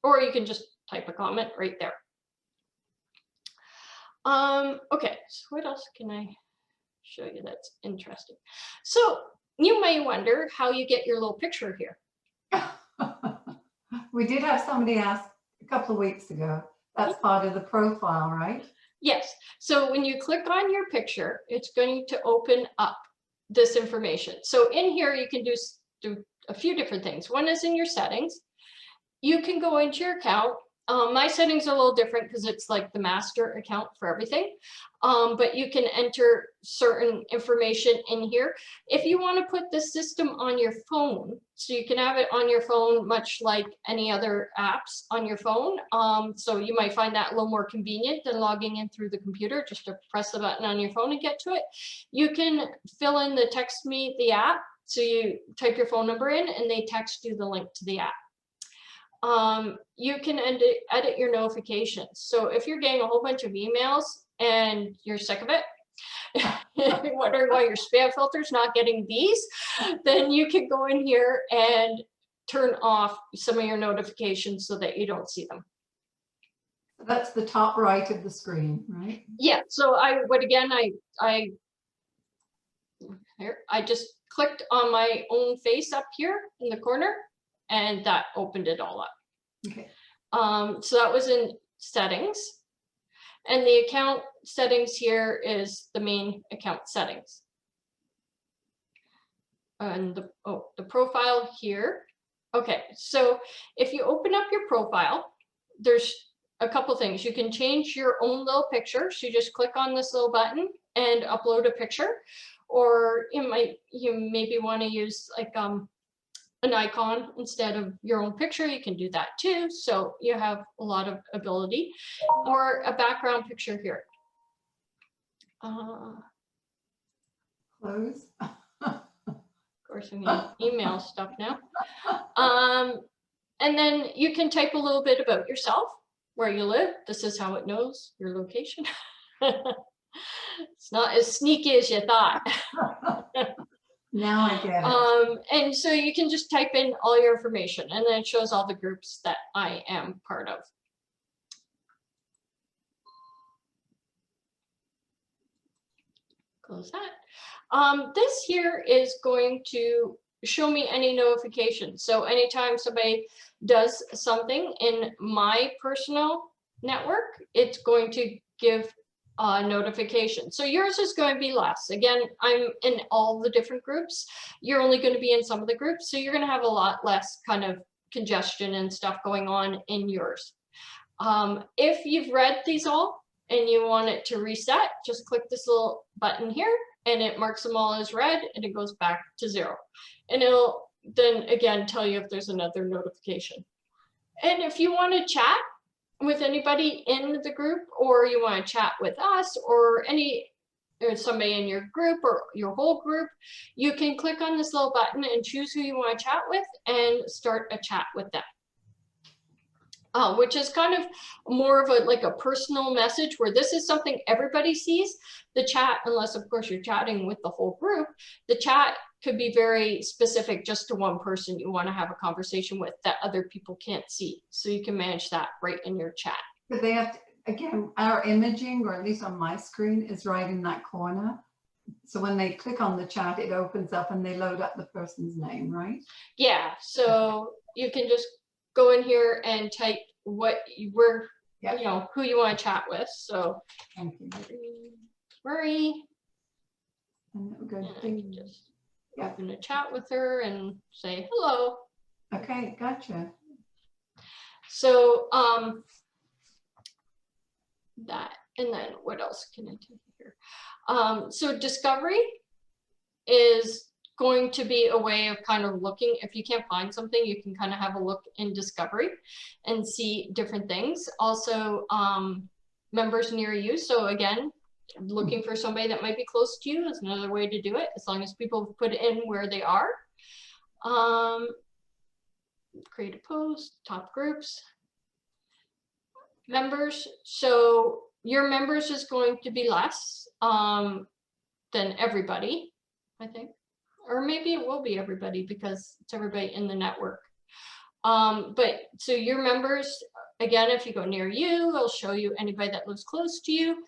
Or you can just type a comment right there. Okay, so what else can I show you that's interesting? So you may wonder how you get your little picture here.
We did have somebody ask a couple of weeks ago. That's part of the profile, right?
Yes. So when you click on your picture, it's going to open up this information. So in here, you can do a few different things. One is in your settings. You can go into your account. My settings are a little different because it's like the master account for everything. But you can enter certain information in here. If you want to put the system on your phone, so you can have it on your phone, much like any other apps on your phone. So you might find that a little more convenient than logging in through the computer, just to press the button on your phone and get to it. You can fill in the text me the app. So you type your phone number in and they text you the link to the app. You can edit your notifications. So if you're getting a whole bunch of emails and you're sick of it, you're wondering why your spam filter's not getting these, then you can go in here and turn off some of your notifications so that you don't see them.
That's the top right of the screen, right?
Yeah, so I just clicked on my own face up here in the corner, and that opened it all up.
Okay.
So that was in settings, and the account settings here is the main account settings. And the profile here. Okay, so if you open up your profile, there's a couple things. You can change your own little picture. So you just click on this little button and upload a picture, or you maybe want to use like an icon instead of your own picture. You can do that too. So you have a lot of ability, or a background picture here.
Close.
Of course, I'm going to email stuff now. And then you can type a little bit about yourself, where you live. This is how it knows your location. It's not as sneaky as you thought.
Now I get it.
And so you can just type in all your information, and then it shows all the groups that I am part of. Close that. This here is going to show me any notifications. So anytime somebody does something in my personal network, it's going to give notification. So yours is going to be less. Again, I'm in all the different groups. You're only going to be in some of the groups, so you're going to have a lot less kind of congestion and stuff going on in yours. If you've read these all and you want it to reset, just click this little button here and it marks them all as read and it goes back to 0. And it'll then again tell you if there's another notification. And if you want to chat with anybody in the group, or you want to chat with us, or somebody in your group or your whole group, you can click on this little button and choose who you want to chat with and start a chat with them. Which is kind of more of a personal message where this is something everybody sees. The chat, unless of course you're chatting with the whole group, the chat could be very specific just to one person you want to have a conversation with that other people can't see. So you can manage that right in your chat.
But they have to, again, our imaging, or at least on my screen, is right in that corner. So when they click on the chat, it opens up and they load up the person's name, right?
Yeah, so you can just go in here and type what you were, you know, who you want to chat with. So
thank you.
Marie.
And it would go
just open a chat with her and say hello.
Okay, gotcha.
So that, and then what else can I do here? So discovery is going to be a way of kind of looking. If you can't find something, you can kind of have a look in discovery and see different things. Also members near you. So again, looking for somebody that might be close to you is another way to do it, as long as people put in where they are. Create a post, top groups, members. So your members is going to be less than everybody, I think. Or maybe it will be everybody because it's everybody in the network. But so your members, again, if you go near you, it'll show you anybody that lives close to you.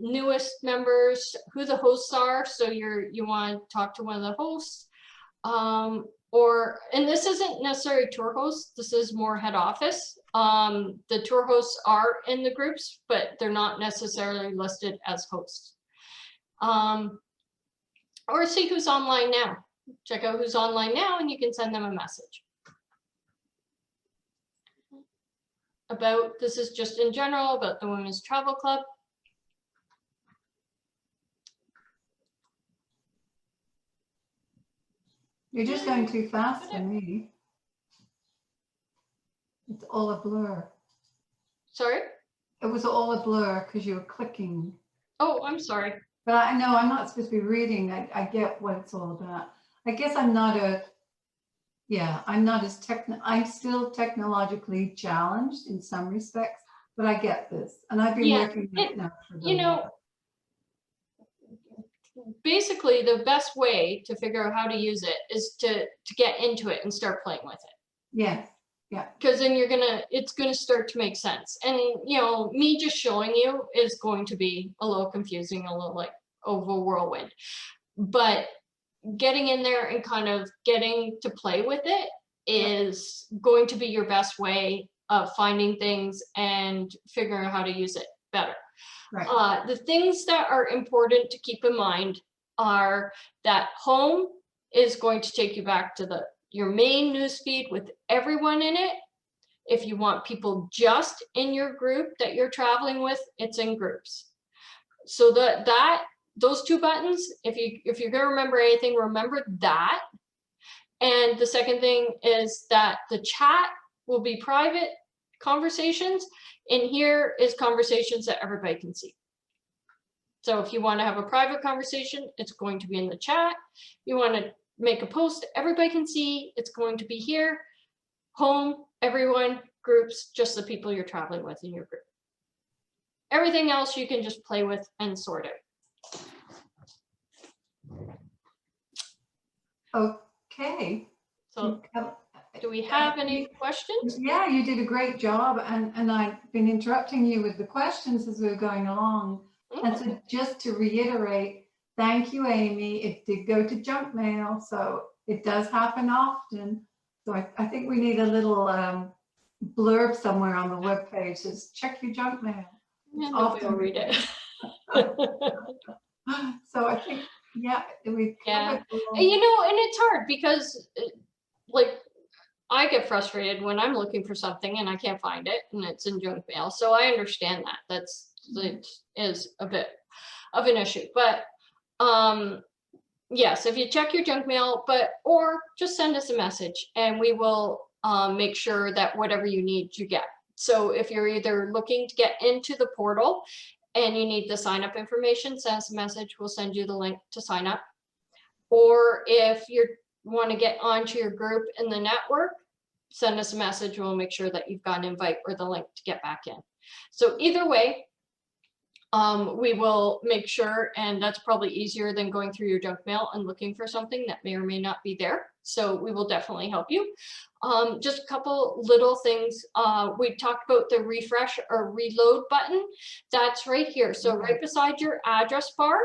Newest members, who the hosts are. So you want to talk to one of the hosts. And this isn't necessarily tour hosts, this is more head office. The tour hosts are in the groups, but they're not necessarily listed as hosts. Or see who's online now. Check out who's online now and you can send them a message. This is just in general about the Women's Travel Club.
You're just going too fast for me. It's all a blur.
Sorry?
It was all a blur because you were clicking.
Oh, I'm sorry.
But I know I'm not supposed to be reading. I get what it's all about. I guess I'm not I'm still technologically challenged in some respects, but I get this. And I've been working on it now for
you know, basically the best way to figure out how to use it is to get into it and start playing with it.
Yes. Yeah.
Because then it's gonna start to make sense. And you know, me just showing you is going to be a little confusing, a little like over whirlwind. But getting in there and kind of getting to play with it is going to be your best way of finding things and figuring out how to use it better. Right. The things that are important to keep in mind are that home is going to take you back to your main newsfeed with everyone in it. If you want people just in your group that you're traveling with, it's in groups. So those two buttons, if you're gonna remember anything, remember that. And the second thing is that the chat will be private conversations, and here is conversations that everybody can see. So if you want to have a private conversation, it's going to be in the chat. You want to make a post everybody can see, it's going to be here. Home, everyone, groups, just the people you're traveling with in your group. Everything else you can just play with and sort it.
Okay.
So do we have any questions?
Yeah, you did a great job, and I've been interrupting you with the questions as we were going along. And so just to reiterate, thank you, Amy. It did go to junk mail, so it does happen often. So I think we need a little blurb somewhere on the webpage. Says check your junk mail.
Yeah, nobody will
often
read it.
So I think, yeah, we've
Yeah.
covered all.
And, you know, and it's hard because like I get frustrated when I'm looking for something and I can't find it and it's in junk mail. So I understand that. It is a bit of an issue. But yes, if you check your junk mail, or just send us a message and we will make sure that whatever you need, you get. So if you're either looking to get into the portal and you need the sign up information, send us a message. We'll send you the link to sign up. Or if you want to get onto your group in the network, send us a message. We'll make sure that you've got an invite or the link to get back in. So either way, we will make sure, and that's probably easier than going through your junk mail and looking for something that may or may not be there. So we will definitely help you. Just a couple little things. We talked about the refresh or reload button. That's right here. So right beside your address bar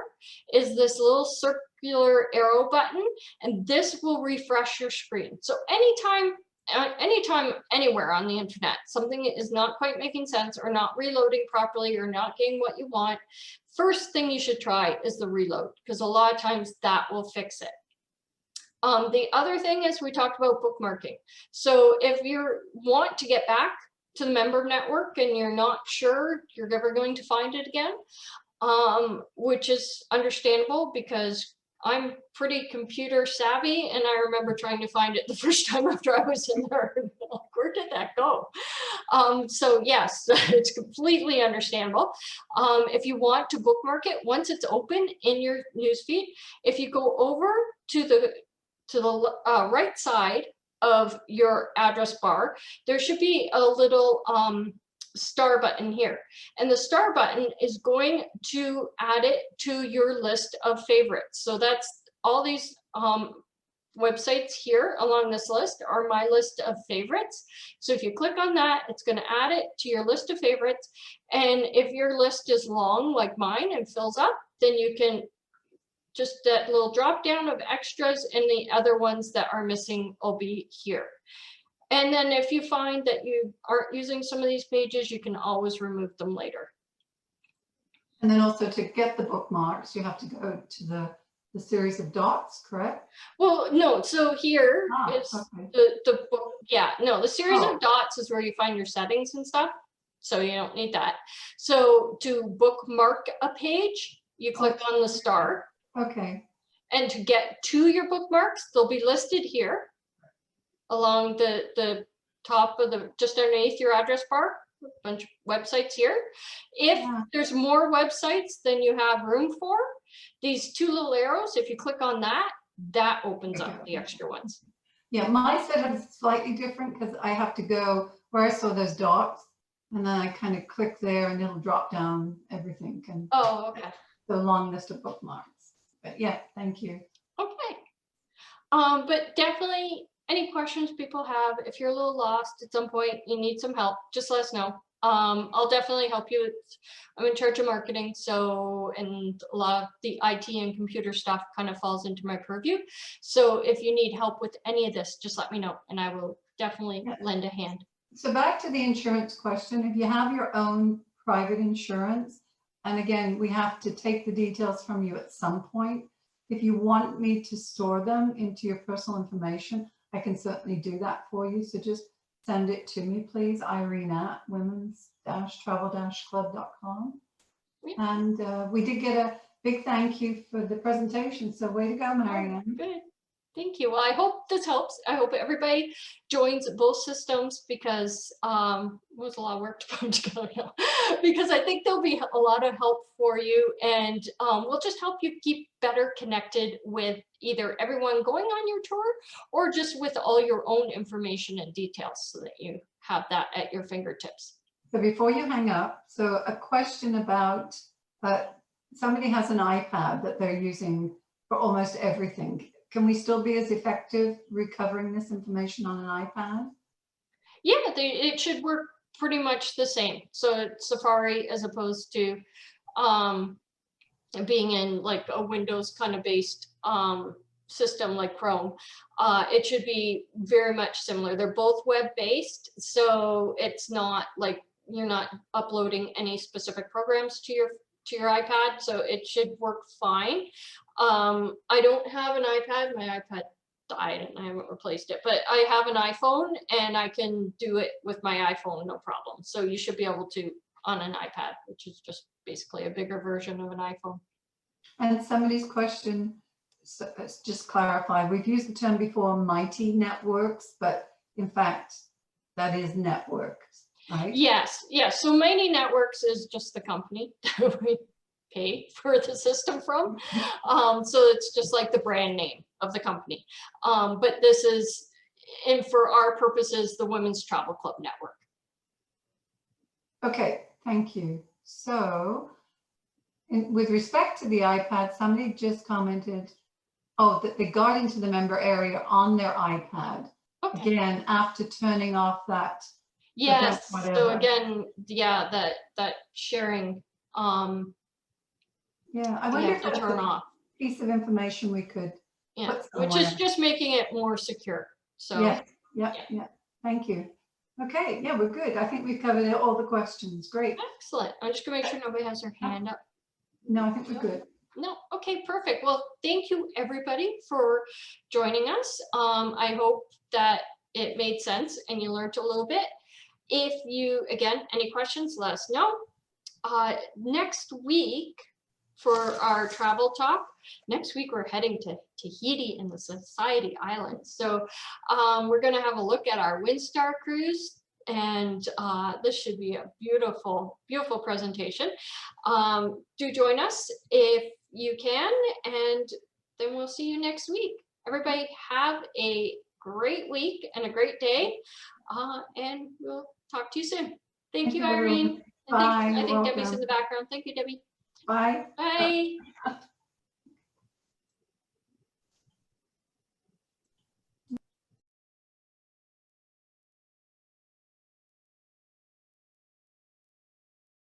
is this little circular arrow button, and this will refresh your screen. So anytime, anywhere on the internet, something is not quite making sense or not reloading properly or not getting what you want, first thing you should try is the reload, because a lot of times that will fix it. The other thing is we talked about bookmarking. So if you want to get back to the member network and you're not sure you're ever going to find it again, which is understandable because I'm pretty computer savvy and I remember trying to find it the first time after I was in there. Like, where did that go? So yes, it's completely understandable. If you want to bookmark it, once it's open in your newsfeed, if you go over to the right side of your address bar, there should be a little star button here, and the star button is going to add it to your list of favorites. So that's all these websites here along this list are my list of favorites. So if you click on that, it's going to add it to your list of favorites. And if your list is long like mine and fills up, then you can just that little drop down of extras, and the other ones that are missing will be here. And then if you find that you aren't using some of these pages, you can always remove them later.
And then also to get the bookmarks, you have to go to the series of dots, correct?
Well, no, so here is
okay.
the book. Yeah, no, the series
Oh.
of dots is where you find your settings and stuff. So you don't need that. So to bookmark a page, you click on the star.
Okay.
And to get to your bookmarks, they'll be listed here along the top of just underneath your address bar, a bunch of websites here. If there's more websites than you have room for, these two little arrows, if you click on that, that opens up the extra ones.
Yeah, my setup is slightly different because I have to go where I saw those dots, and then I kind of click there and it'll drop down everything. And
oh, okay.
The long list of bookmarks. But yeah, thank you.
Okay. But definitely any questions people have, if you're a little lost at some point, you need some help, just let us know. I'll definitely help you. I'm in charge of marketing, so, and a lot of the IT and computer stuff kind of falls into my purview. So if you need help with any of this, just let me know and I will definitely lend a hand. So
back to the insurance question, if you have your own private insurance, and again, we have to take the details from you at some point. If you want me to store them into your personal information, I can certainly do that for you. So just send it to me, please, Irene@women's-travel-club.com. And we did get a big thank you for the presentation. So way to go, Marianne.
Good. Thank you. Well, I hope this helps. I hope everybody joins both systems because it was a lot of work to put together now. Because I think there'll be a lot of help for you, and we'll just help you keep better connected with either everyone going on your tour or just with all your own information and details so that you have that at your fingertips.
So before you hang up, so a question about somebody has an iPad that they're using for almost everything. Can we still be as effective recovering this information on an iPad?
Yeah, it should work pretty much the same. So Safari, as opposed to being in like a Windows kind of based system like Chrome, it should be very much similar. They're both web-based, so it's not like you're not uploading any specific programs to your iPad, so it should work fine. I don't have an iPad. My iPad died and I haven't replaced it, but I have an iPhone and I can do it with my iPhone, no problem. So you should be able to on an iPad, which is just basically a bigger version of an iPhone.
And somebody's question, so let's just clarify, we've used the term before, Mighty Networks, but in fact, that is networks, right?
Yes, yes. So Mighty Networks is just the company that we pay for the system from. So it's just like the brand name of the company. But this is, and for our purposes, the Women's Travel Club Network.
Okay, thank you. So with respect to the iPad, somebody just commented, oh, that they got into the member area on their iPad.
Okay.
Again, after turning off that.
Yes.
whatever.
So again, yeah, that sharing,
Yeah, I
we
wonder
have
if
to
that's
turn
a
off.
piece of information we could
Yeah,
put
which is
somewhere.
just making it more secure. So
Yes, yeah. Thank you. Okay, yeah, we're good. I think we've covered all the questions. Great.
excellent. I'm just gonna make sure nobody has their hand up.
No, I think we're good.
No, okay, perfect. Well, thank you everybody for joining us. I hope that it made sense and you learned a little bit. If you, again, any questions, let us know. Next week for our travel talk, next week we're heading to Tahiti and the Society Islands. So we're gonna have a look at our Windstar cruise, and this should be a beautiful, beautiful presentation. Do join us if you can, and then we'll see you next week. Everybody have a great week and a great day, and we'll talk to you soon. Thank you,
everyone.
Irene.
Bye.
I
You're
think Debbie's in
welcome.
the background. Thank you, Debbie.
Bye.
Bye.